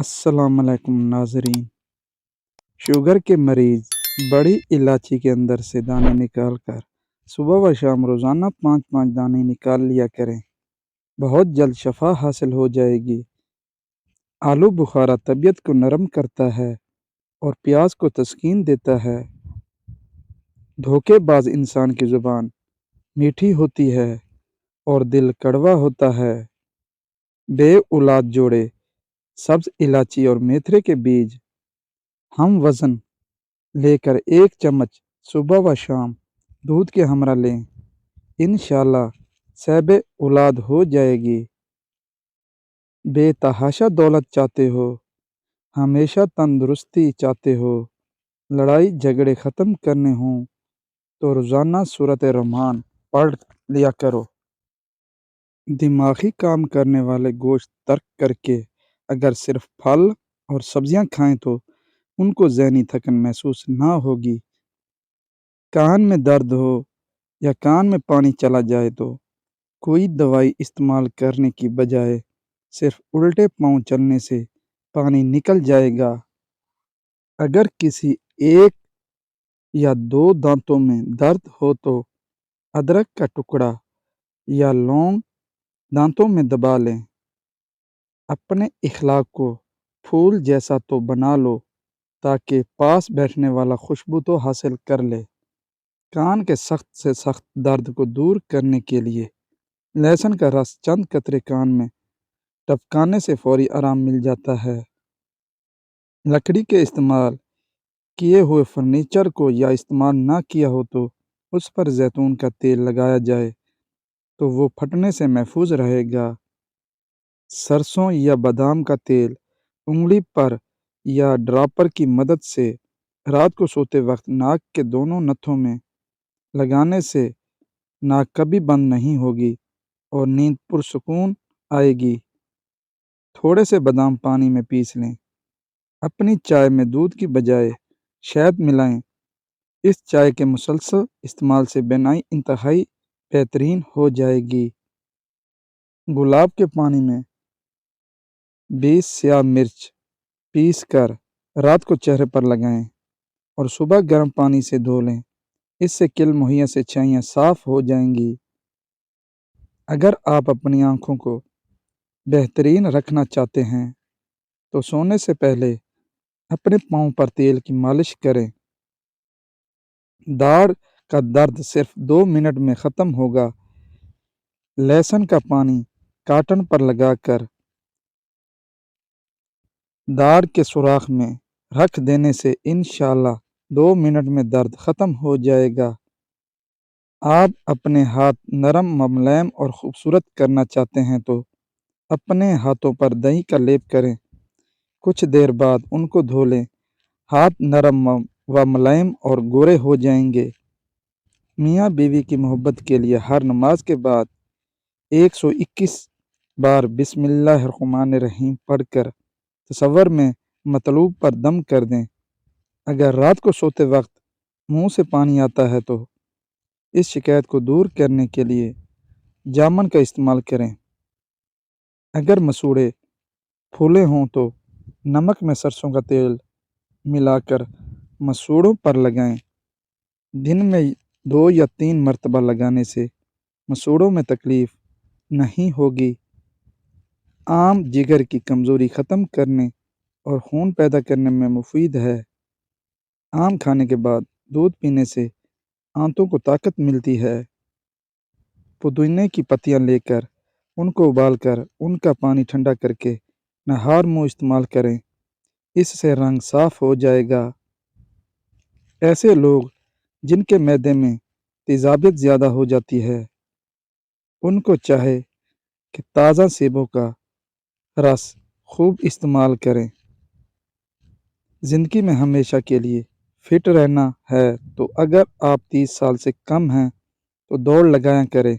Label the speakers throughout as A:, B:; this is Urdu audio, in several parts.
A: السلام علیکم ناظرین۔ شوگر کے مریض بڑی الائچی کے اندر سے دانے نکال کر صبح و شام روزانہ 5 دانے نکال لیا کریں، بہت جلد شفا حاصل ہو جائے گی۔ آلو بخارا طبیعت کو نرم کرتا ہے اور پیاس کو تسکین دیتا ہے۔ دھوکے باز انسان کی زبان میٹھی ہوتی ہے اور دل کڑوا ہوتا ہے۔ بے اولاد جوڑے سبز الائچی اور میتھرے کے بیج ہم وزن لے کر 1 چمچ صبح و شام دودھ کے ہمراہ لیں، انشاءاللہ صاحب اولاد ہو جائے گی۔ بے تحاشا دولت چاہتے ہو، ہمیشہ تندرستی چاہتے ہو، لڑائی جھگڑے ختم کرنے ہوں تو روزانہ سورۃ الرحمن پڑھ لیا کرو۔ دماغی کام کرنے والے گوشت ترک کر کے اگر صرف پھل اور سبزیاں کھائیں تو ان کو ذہنی تھکن محسوس نہ ہوگی۔ کان میں درد ہو یا کان میں پانی چلا جائے تو کوئی دوائی استعمال کرنے کی بجائے صرف الٹے پاؤں چلنے سے پانی نکل جائے گا۔ اگر کسی 1 یا 2 دانتوں میں درد ہو تو ادرک کا ٹکڑا یا لونگ دانتوں میں دبا لیں۔ اپنے اخلاق کو پھول جیسا تو بنا لو تاکہ پاس بیٹھنے والا خوشبو تو حاصل کر لے۔ کان کے سخت سے سخت درد کو دور کرنے کے لیے لہسن کا رس چند قطرے کان میں ٹپکانے سے فوری آرام مل جاتا ہے۔ لکڑی کے استعمال کیے ہوئے فرنیچر کو یا استعمال نہ کیا ہو تو اس پر زیتون کا تیل لگایا جائے تو وہ پھٹنے سے محفوظ رہے گا۔ سرسوں یا بادام کا تیل انگلی پر یا ڈراپر کی مدد سے رات کو سوتے وقت ناک کے دونوں نتھوں میں لگانے سے ناک کبھی بند نہیں ہوگی اور نیند پرسکون آئے گی۔ تھوڑے سے بادام پانی میں پیس لیں۔ اپنی چائے میں دودھ کی بجائے شہد ملائیں۔ اس چائے کے مسلسل استعمال سے بینائی انتہائی بہترین ہو جائے گی۔ گلاب کے پانی میں 20 سیاہ مرچ پیس کر رات کو چہرے پر لگائیں اور صبح گرم پانی سے دھو لیں۔ اس سے کل مہیا سے چھائیاں صاف ہو جائیں گی۔ اگر آپ اپنی آنکھوں کو بہترین رکھنا چاہتے ہیں تو سونے سے پہلے اپنے پاؤں پر تیل کی مالش کریں۔ داڑھ کا درد صرف 2 منٹ میں ختم ہوگا۔ لہسن کا پانی کاٹن پر لگا کر داڑھ کے سوراخ میں رکھ دینے سے انشاءاللہ 2 منٹ میں درد ختم ہو جائے گا۔ آپ اپنے ہاتھ نرم ملائم اور خوبصورت کرنا چاہتے ہیں تو اپنے ہاتھوں پر دہی کا لیپ کریں۔ کچھ دیر بعد ان کو دھو لیں۔ ہاتھ نرم و ملائم اور گورے ہو جائیں گے۔ میاں بیوی کی محبت کے لیے ہر نماز کے بعد 121 بار بسم اللہ الرحمن الرحیم پڑھ کر تصور میں مطلوب پر دم کر دیں۔ اگر رات کو سوتے وقت منہ سے پانی آتا ہے تو اس شکایت کو دور کرنے کے لیے جامن کا استعمال کریں۔ اگر مسوڑھے پھولے ہوں تو نمک میں سرسوں کا تیل ملا کر مسوڑھوں پر لگائیں۔ دن میں 2 یا 3 مرتبہ لگانے سے مسوڑھوں میں تکلیف نہیں ہوگی۔ آم جگر کی کمزوری ختم کرنے اور خون پیدا کرنے میں مفید ہے۔ آم کھانے کے بعد دودھ پینے سے آنتوں کو طاقت ملتی ہے۔ پودینے کی پتیاں لے کر ان کو ابال کر ان کا پانی ٹھنڈا کر کے نہار منہ استعمال کریں، اس سے رنگ صاف ہو جائے گا۔ ایسے لوگ جن کے معدے میں تیزابیت زیادہ ہو جاتی ہے ان کو چاہے کہ تازہ سیبوں کا رس خوب استعمال کریں۔ زندگی میں ہمیشہ کے لیے فٹ رہنا ہے تو اگر آپ 30 سال سے کم ہیں تو دوڑ لگایا کریں۔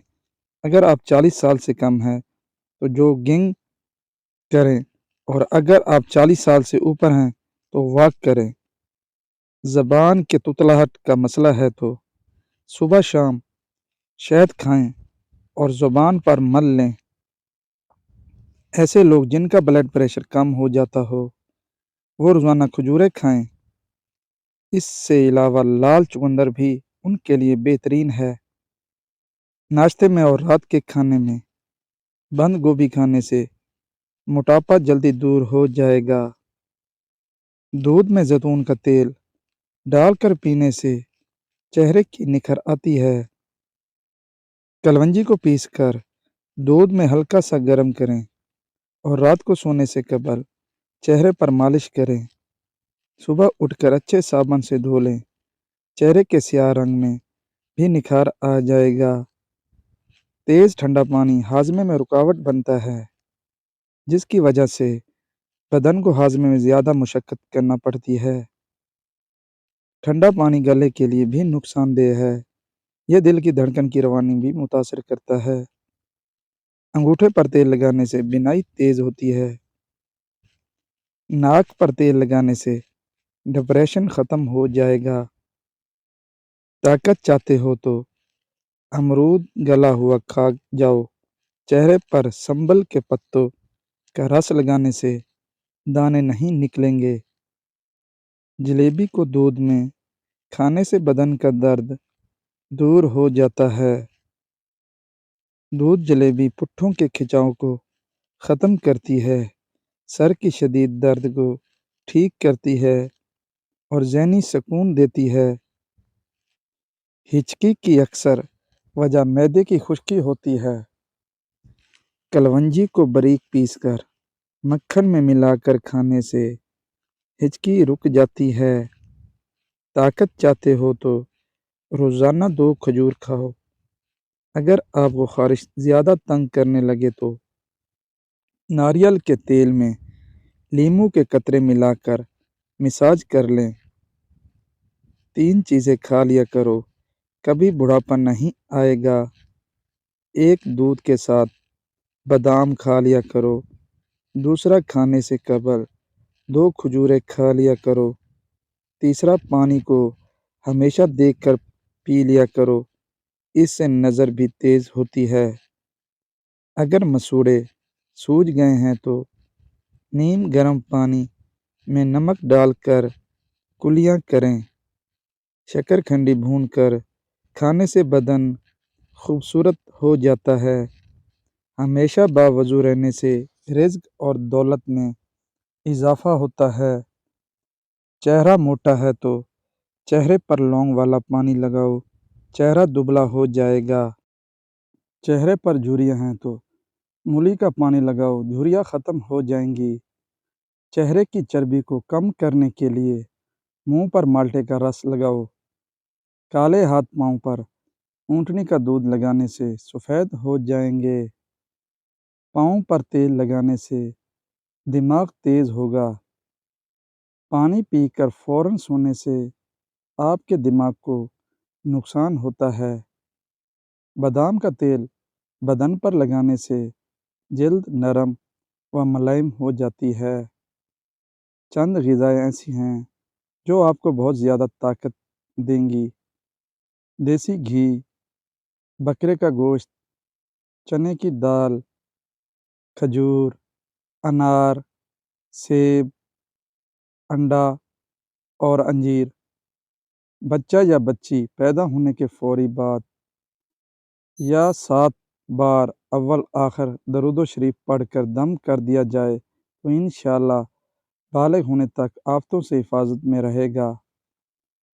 A: اگر آپ 40 سال سے کم ہیں تو جوگنگ کریں اور اگر آپ 40 سال سے اوپر ہیں تو واک کریں۔ زبان کے تتلاہٹ کا مسئلہ ہے تو صبح شام شہد کھائیں اور زبان پر مل لیں۔ ایسے لوگ جن کا بلڈ پریشر کم ہو جاتا ہو وہ روزانہ کھجوریں کھائیں۔ اس سے علاوہ لال چقندر بھی ان کے لیے بہترین ہے۔ ناشتے میں اور رات کے کھانے میں بند گوبھی کھانے سے موٹاپا جلدی دور ہو جائے گا۔ دودھ میں زیتون کا تیل ڈال کر پینے سے چہرے کی نکھر آتی ہے۔ کلونجی کو پیس کر دودھ میں ہلکا سا گرم کریں اور رات کو سونے سے قبل چہرے پر مالش کریں۔ صبح اٹھ کر اچھے صابن سے دھو لیں۔ چہرے کے سیاہ رنگ میں بھی نکھار آ جائے گا۔ تیز ٹھنڈا پانی ہاضمے میں رکاوٹ بنتا ہے، جس کی وجہ سے بدن کو ہاضمے میں زیادہ مشقت کرنا پڑتی ہے۔ ٹھنڈا پانی گلے کے لیے بھی نقصان دہ ہے۔ یہ دل کی دھڑکن کی روانی بھی متاثر کرتا ہے۔ انگوٹھے پر تیل لگانے سے بینائی تیز ہوتی ہے۔ ناک پر تیل لگانے سے ڈپریشن ختم ہو جائے گا۔ طاقت چاہتے ہو تو امرود گلا ہوا کھا جاؤ۔ چہرے پر سنبل کے پتوں کا رس لگانے سے دانے نہیں نکلیں گے۔ جلیبی کو دودھ میں کھانے سے بدن کا درد دور ہو جاتا ہے۔ دودھ جلیبی پٹھوں کے کھچاؤ کو ختم کرتی ہے، سر کی شدید درد کو ٹھیک کرتی ہے اور ذہنی سکون دیتی ہے۔ ہچکی کی اکثر وجہ معدے کی خشکی ہوتی ہے۔ کلونجی کو باریک پیس کر مکھن میں ملا کر کھانے سے ہچکی رک جاتی ہے۔ طاقت چاہتے ہو تو روزانہ 2 کھجور کھاؤ۔ اگر آپ کو خارش زیادہ تنگ کرنے لگے تو ناریل کے تیل میں لیموں کے قطرے ملا کر مساج کر لیں۔ 3 چیزیں کھا لیا کرو، کبھی بڑھاپا نہیں آئے گا۔ 1 دودھ کے ساتھ بادام کھا لیا کرو۔ دوسرا کھانے سے قبل 2 کھجوریں کھا لیا کرو۔ تیسرا پانی کو ہمیشہ دیکھ کر پی لیا کرو، اس سے نظر بھی تیز ہوتی ہے۔ اگر مسوڑھے سوج گئے ہیں تو نیم گرم پانی میں نمک ڈال کر کلیاں کریں۔ شکر کھنڈی بھون کر کھانے سے بدن خوبصورت ہو جاتا ہے۔ ہمیشہ باوضو رہنے سے رزق اور دولت میں اضافہ ہوتا ہے۔ چہرہ موٹا ہے تو چہرے پر لونگ والا پانی لگاؤ، چہرہ دبلا ہو جائے گا۔ چہرے پر جھریاں ہیں تو مولی کا پانی لگاؤ، جھریاں ختم ہو جائیں گی۔ چہرے کی چربی کو کم کرنے کے لیے منہ پر مالٹے کا رس لگاؤ۔ کالے ہاتھ پاؤں پر اونٹنی کا دودھ لگانے سے سفید ہو جائیں گے۔ پاؤں پر تیل لگانے سے دماغ تیز ہوگا۔ پانی پی کر فوراً سونے سے آپ کے دماغ کو نقصان ہوتا ہے۔ بادام کا تیل بدن پر لگانے سے جلد نرم و ملائم ہو جاتی ہے۔ چند غذائیں ایسی ہیں جو آپ کو بہت زیادہ طاقت دیں گی۔ دیسی گھی، بکرے کا گوشت، چنے کی دال، کھجور، انار، سیب، انڈا اور انجیر۔ بچہ یا بچی پیدا ہونے کے فوری بعد یا 7 بار اول آخر درود و شریف پڑھ کر دم کر دیا جائے تو انشاءاللہ بالغ ہونے تک آفتوں سے حفاظت میں رہے گا۔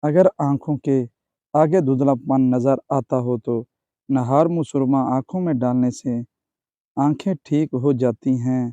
A: اگر آنکھوں کے آگے دھندلا پن نظر آتا ہو تو نہار منہ سرما آنکھوں میں ڈالنے سے آنکھیں ٹھیک ہو جاتی ہیں۔